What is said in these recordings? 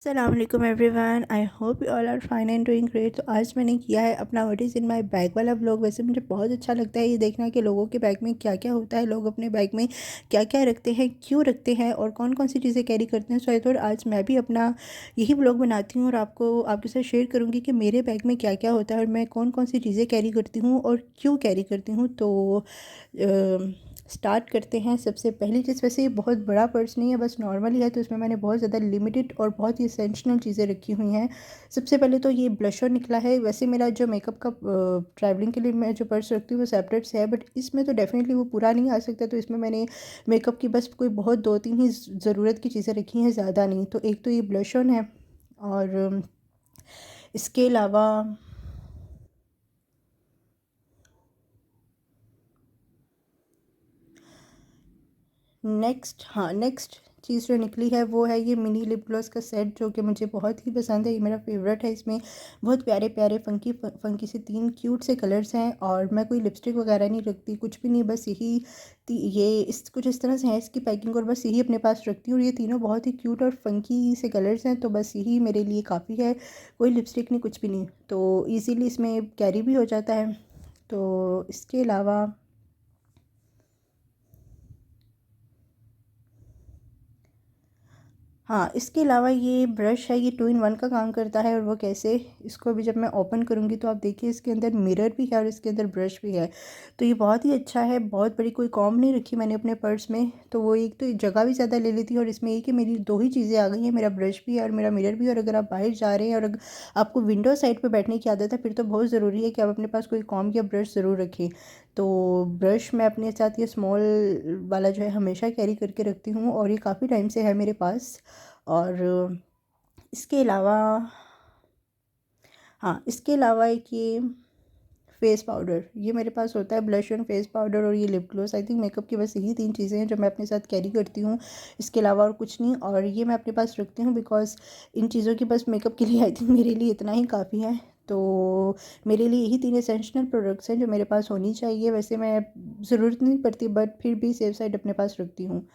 अस्सलाम वालेकुम everyone, I hope you all are fine and doing great. तो आज मैंने किया है अपना what is in my bag वाला व्लॉग। वैसे मुझे बहुत अच्छा लगता है ये देखना कि लोगों के बैग में क्या क्या होता है, लोग अपने बैग में क्या क्या रखते हैं, क्यों रखते हैं और कौन कौन सी चीज़ें कैरी करते हैं। सो आई थॉट आज मैं भी अपना यही व्लॉग बनाती हूँ और आपके साथ शेयर करूँगी कि मेरे बैग में क्या क्या होता है और मैं कौन कौन सी चीज़ें कैरी करती हूँ और क्यों कैरी करती हूँ। तो स्टार्ट करते हैं। सबसे पहली चीज़, वैसे ये बहुत बड़ा पर्स नहीं है, बस नॉर्मल ही है, तो इसमें मैंने बहुत ज़्यादा लिमिटेड और बहुत ही एसेंशियल चीज़ें रखी हुई हैं। सबसे पहले तो ये ब्लशर निकला है। वैसे मेरा जो मेकअप का ट्रैवलिंग के लिए मैं जो पर्स रखती हूँ वो सेपरेट से है, बट इसमें तो डेफिनेटली वो पूरा नहीं आ सकता। तो इसमें मैंने मेकअप की बस कोई बहुत 2-3 ही ज़रूरत की चीज़ें रखी हैं, ज़्यादा नहीं। तो एक तो ये ब्लशर है और इसके अलावा नेक्स्ट चीज़ जो निकली है वो है ये मिनी लिप ग्लॉस का सेट, जो कि मुझे बहुत ही पसंद है। ये मेरा फेवरेट है। इसमें बहुत प्यारे प्यारे फंकी फंकी से 3 क्यूट से कलर्स हैं और मैं कोई लिपस्टिक वगैरह नहीं रखती, कुछ भी नहीं, बस यही ये इस कुछ इस तरह से है इसकी पैकिंग और बस यही अपने पास रखती हूँ। और ये तीनों बहुत ही क्यूट और फंकी से कलर्स हैं, तो बस यही मेरे लिए काफ़ी है। कोई लिपस्टिक नहीं, कुछ भी नहीं, तो ईज़िली इसमें कैरी भी हो जाता है। तो इसके अलावा हाँ, इसके अलावा ये ब्रश है, ये 2 in 1 का काम करता है। और वो कैसे, इसको भी जब मैं ओपन करूँगी तो आप देखिए इसके अंदर मिरर भी है और इसके अंदर ब्रश भी है। तो ये बहुत ही अच्छा है। बहुत बड़ी कोई कॉम्ब नहीं रखी मैंने अपने पर्स में, तो वो एक तो जगह भी ज़्यादा ले लेती है और इसमें एक कि मेरी 2 ही चीज़ें आ गई हैं, मेरा ब्रश भी है और मेरा मिरर भी है। और अगर आप बाहर जा रहे हैं और अगर आपको विंडो साइड पर बैठने की आदत है, फिर तो बहुत ज़रूरी है कि आप अपने पास कोई कॉम्ब या ब्रश ज़रूर रखें। तो ब्रश मैं अपने साथ ये स्मॉल वाला जो है हमेशा कैरी करके रखती हूँ और ये काफ़ी टाइम से है मेरे पास। और इसके अलावा हाँ, इसके अलावा एक ये फेस पाउडर ये मेरे पास होता है, ब्लश एंड फेस पाउडर और ये lip gloss. I think makeup की बस यही 3 चीज़ें हैं जो मैं अपने साथ कैरी करती हूँ, इसके अलावा और कुछ नहीं। और ये मैं अपने पास रखती हूँ बिकॉज इन चीज़ों की बस मेकअप के लिए आई थिंक मेरे लिए इतना ही काफ़ी है। तो मेरे लिए यही 3 एसेंशियल प्रोडक्ट्स हैं जो मेरे पास होनी चाहिए। वैसे मैं ज़रूरत नहीं पड़ती, बट फिर भी सेफ साइड अपने पास रखती हूँ।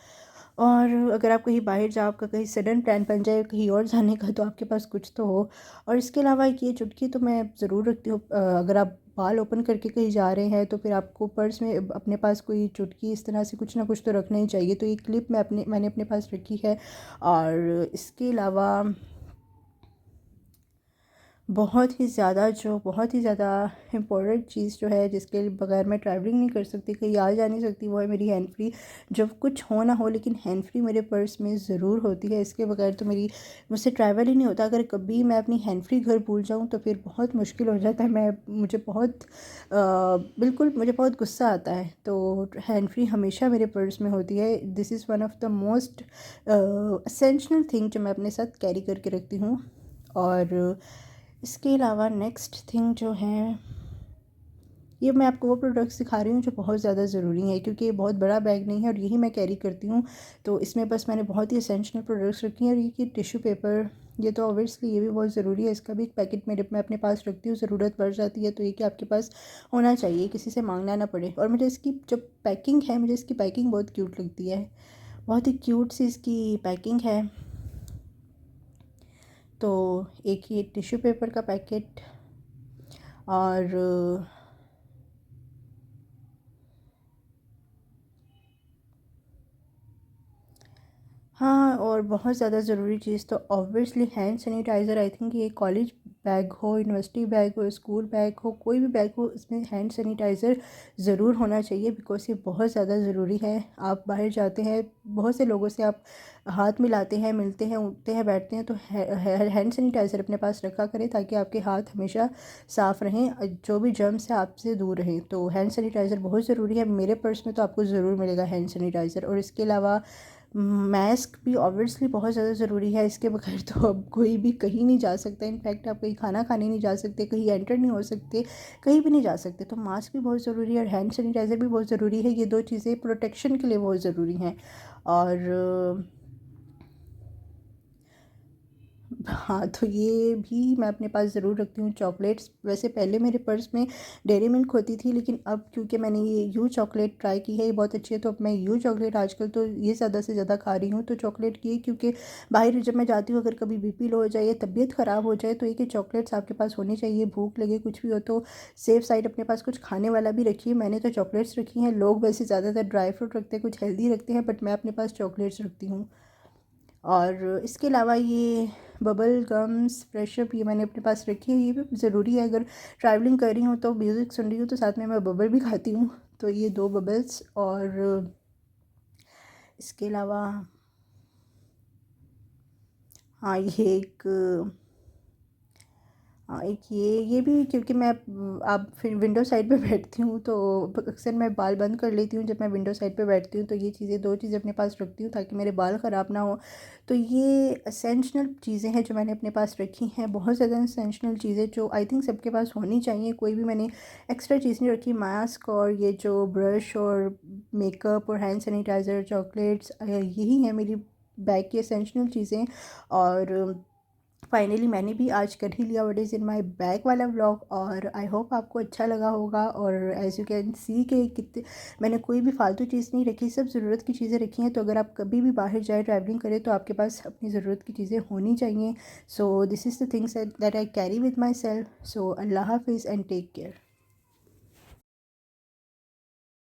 और अगर आप कहीं बाहर जाओ, आपका कहीं सडन प्लान बन जाए कहीं और जाने का, तो आपके पास कुछ तो हो। और इसके अलावा एक ये चुटकी तो मैं ज़रूर रखती हूँ। अगर आप बाल ओपन करके कहीं जा रहे हैं तो फिर आपको पर्स में अपने पास कोई चुटकी इस तरह से कुछ ना कुछ तो रखना ही चाहिए। तो ये क्लिप मैंने अपने पास रखी है। और इसके अलावा बहुत ही ज़्यादा इम्पोर्टेंट चीज़ जो है जिसके बगैर मैं ट्रैवलिंग नहीं कर सकती, कहीं आ जा नहीं सकती, वो है मेरी हैंड फ्री। जब कुछ हो ना हो लेकिन हैंड फ्री मेरे पर्स में ज़रूर होती है। इसके बगैर तो मुझसे ट्रैवल ही नहीं होता। अगर कभी मैं अपनी हैंड फ्री घर भूल जाऊँ तो फिर बहुत मुश्किल हो जाता है। मुझे बहुत गुस्सा आता है। तो हैंड फ्री हमेशा मेरे पर्स में होती है। This is one of the most essential thing जो मैं अपने साथ कैरी करके रखती हूँ। और इसके अलावा नेक्स्ट थिंग जो है, ये मैं आपको वो प्रोडक्ट्स दिखा रही हूँ जो बहुत ज़्यादा ज़रूरी हैं, क्योंकि ये बहुत बड़ा बैग नहीं है और यही मैं कैरी करती हूँ। तो इसमें बस मैंने बहुत ही एसेंशियल प्रोडक्ट्स रखी हैं। और ये टिश्यू पेपर, ये तो ऑब्वियसली ये भी बहुत ज़रूरी है। इसका भी एक पैकेट मैं अपने पास रखती हूँ, ज़रूरत पड़ जाती है तो ये कि आपके पास होना चाहिए, किसी से मांगना ना पड़े। और मुझे इसकी जो पैकिंग है, मुझे इसकी पैकिंग बहुत क्यूट लगती है। बहुत ही क्यूट सी इसकी पैकिंग है। तो एक ये टिश्यू पेपर का पैकेट और हाँ, और बहुत ज़्यादा ज़रूरी चीज़ तो obviously hand sanitiser. I think ये कॉलेज बैग हो, यूनिवर्सिटी बैग हो, स्कूल बैग हो, कोई भी बैग हो, इसमें हैंड सैनिटाइज़र ज़रूर होना चाहिए बिकॉज़ ये बहुत ज़्यादा ज़रूरी है। आप बाहर जाते हैं, बहुत से लोगों से आप हाथ मिलाते हैं, मिलते हैं, उठते हैं, बैठते हैं, तो हैंड सैनिटाइज़र अपने पास रखा करें ताकि आपके हाथ हमेशा साफ़ रहें, जो भी जर्म्स है आपसे दूर रहें। तो हैंड सैनिटाइज़र बहुत ज़रूरी है। मेरे पर्स में तो आपको ज़रूर मिलेगा हैंड सैनिटाइज़र। और इसके अलावा मास्क भी ऑब्वियसली बहुत ज़्यादा ज़रूरी है। इसके बगैर तो अब कोई भी कहीं नहीं जा सकता। इनफैक्ट आप कहीं खाना खाने नहीं जा सकते, कहीं एंटर नहीं हो सकते, कहीं भी नहीं जा सकते। तो मास्क भी बहुत ज़रूरी है और हैंड सैनिटाइज़र भी बहुत ज़रूरी है। ये 2 चीज़ें प्रोटेक्शन के लिए बहुत ज़रूरी हैं। और हाँ, तो ये भी मैं अपने पास ज़रूर रखती हूँ चॉकलेट्स। वैसे पहले मेरे पर्स में डेयरी मिल्क होती थी, लेकिन अब क्योंकि मैंने ये यू चॉकलेट ट्राई की है, ये बहुत अच्छी है, तो अब मैं यू चॉकलेट आजकल तो ये ज़्यादा से ज़्यादा खा रही हूँ। तो चॉकलेट की, क्योंकि बाहर जब मैं जाती हूँ अगर कभी बीपी लो हो जाए या तबीयत ख़राब हो जाए, तो ये कि चॉकलेट्स आपके पास होनी चाहिए। भूख लगे कुछ भी हो तो सेफ साइड अपने पास कुछ खाने वाला भी रखिए। मैंने तो चॉकलेट्स रखी हैं। लोग वैसे ज़्यादातर ड्राई फ्रूट रखते हैं, कुछ हेल्दी रखते हैं, बट मैं अपने पास चॉकलेट्स रखती हूँ। और इसके अलावा ये बबल गम्स, फ्रेशअप, ये मैंने अपने पास रखी है। ये भी ज़रूरी है, अगर ट्रैवलिंग कर रही हूँ तो म्यूज़िक सुन रही हूँ तो साथ में मैं बबल भी खाती हूँ। तो ये 2 बबल्स। और इसके अलावा हाँ, ये एक हाँ, एक ये भी, क्योंकि मैं अब फिर विंडो साइड पे बैठती हूँ तो अक्सर मैं बाल बंद कर लेती हूँ जब मैं विंडो साइड पे बैठती हूँ, तो ये चीज़ें 2 चीज़ें अपने पास रखती हूँ ताकि मेरे बाल ख़राब ना हो। तो ये एसेंशियल चीज़ें हैं जो मैंने अपने पास रखी हैं, बहुत ज़्यादा एसेंशियल चीज़ें जो आई थिंक सबके पास होनी चाहिए। कोई भी मैंने एक्स्ट्रा चीज़ नहीं रखी। मास्क और ये जो ब्रश और मेकअप और हैंड सैनिटाइज़र, चॉकलेट्स, यही हैं मेरी बैग की एसेंशियल चीज़ें। और फाइनली मैंने भी आज कर ही लिया what is in my bag वाला व्लॉग, और आई होप आपको अच्छा लगा होगा। और एज़ यू कैन सी के कितने मैंने कोई भी फालतू चीज़ नहीं रखी, सब ज़रूरत की चीज़ें रखी हैं। तो अगर आप कभी भी बाहर जाए ट्रैवलिंग करें तो आपके पास अपनी ज़रूरत की चीज़ें होनी चाहिए। So this is the things that I carry with my self. सो अल्लाह हाफिज़ एंड टेक केयर।